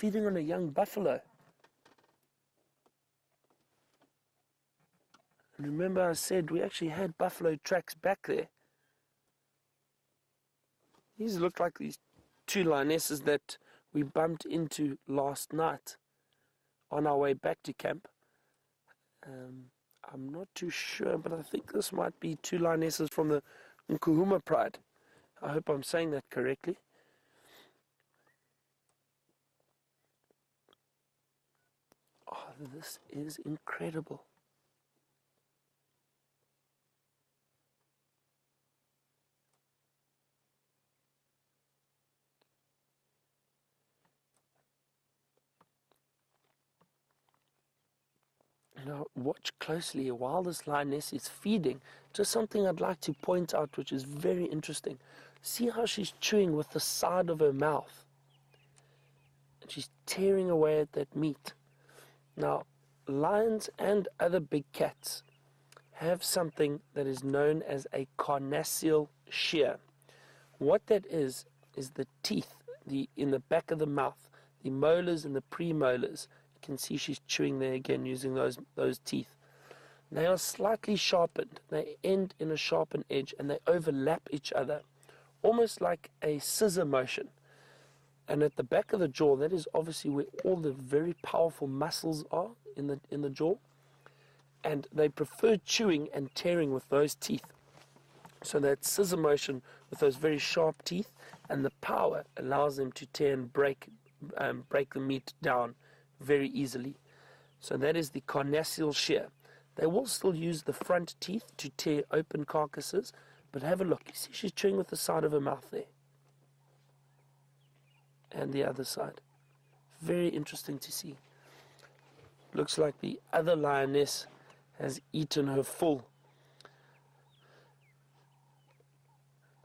feeding on a young buffalo. And remember I said we actually had buffalo tracks back there. These look like these two lionesses that we bumped into last night on our way back to camp. I'm not too sure, but I think this might be two lionesses from the Nkuhuma pride. I hope I'm saying that correctly. Oh, this is incredible. Now, watch closely while this lioness is feeding. Just something I'd like to point out, which is very interesting. See how she's chewing with the side of her mouth. And she's tearing away at that meat. Now, lions and other big cats have something that is known as a carnassial shear. What that is the teeth in the back of the mouth, the molars and the premolars. You can see she's chewing there again using those teeth. They are slightly sharpened. They end in a sharpened edge and they overlap each other, almost like a scissor motion. And at the back of the jaw, that is obviously where all the very powerful muscles are in the jaw. And they prefer chewing and tearing with those teeth. So that scissor motion with those very sharp teeth and the power allows them to tear and break the meat down very easily. So that is the carnassial shear. They will still use the front teeth to tear open carcasses, but have a look. You see she's chewing with the side of her mouth there. And the other side. Very interesting to see. Looks like the other lioness has eaten her full.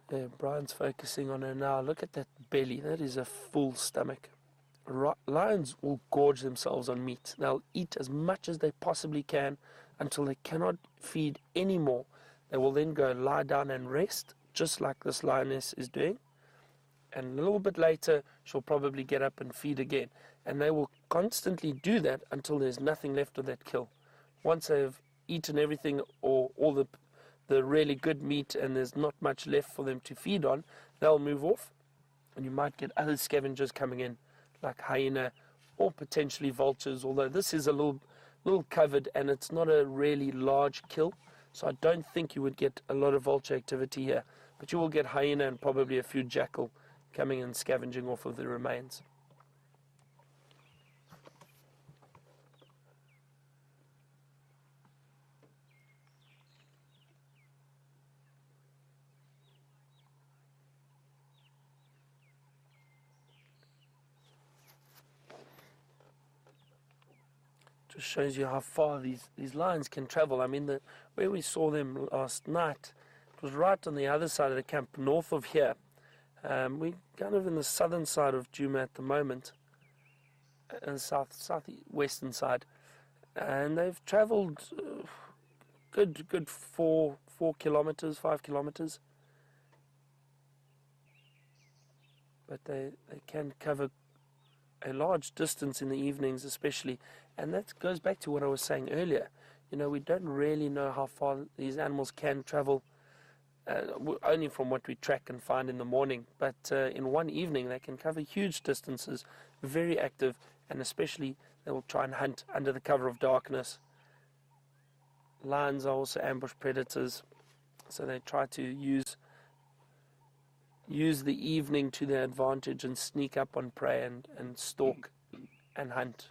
There, Brian's focusing on her now. Look at that belly. That is a full stomach. Lions will gorge themselves on meat. They'll eat as much as they possibly can until they cannot feed anymore. They will then go lie down and rest, just like this lioness is doing. And a little bit later, she'll probably get up and feed again. And they will constantly do that until there's nothing left of that kill. Once they've eaten everything or all the really good meat and there's not much left for them to feed on, they'll move off. And you might get other scavengers coming in, like hyena or potentially vultures, although this is a little covered and it's not a really large kill. So I don't think you would get a lot of vulture activity here. But you will get hyena and probably a few jackal coming and scavenging off of the remains. Just shows you how far these lions can travel. I mean, where we saw them last night, it was right on the other side of the camp, north of here. We're kind of in the southern side of Djuma at the moment, and southwestern side, and they've travelled good 4 kilometers, 5 kilometers, but they can cover a large distance in the evenings especially, and that goes back to what I was saying earlier. You know, we don't really know how far these animals can travel, only from what we track and find in the morning, but in one evening they can cover huge distances, very active, and especially they will try and hunt under the cover of darkness. Lions are also ambush predators, so they try to use the evening to their advantage and sneak up on prey and stalk and hunt.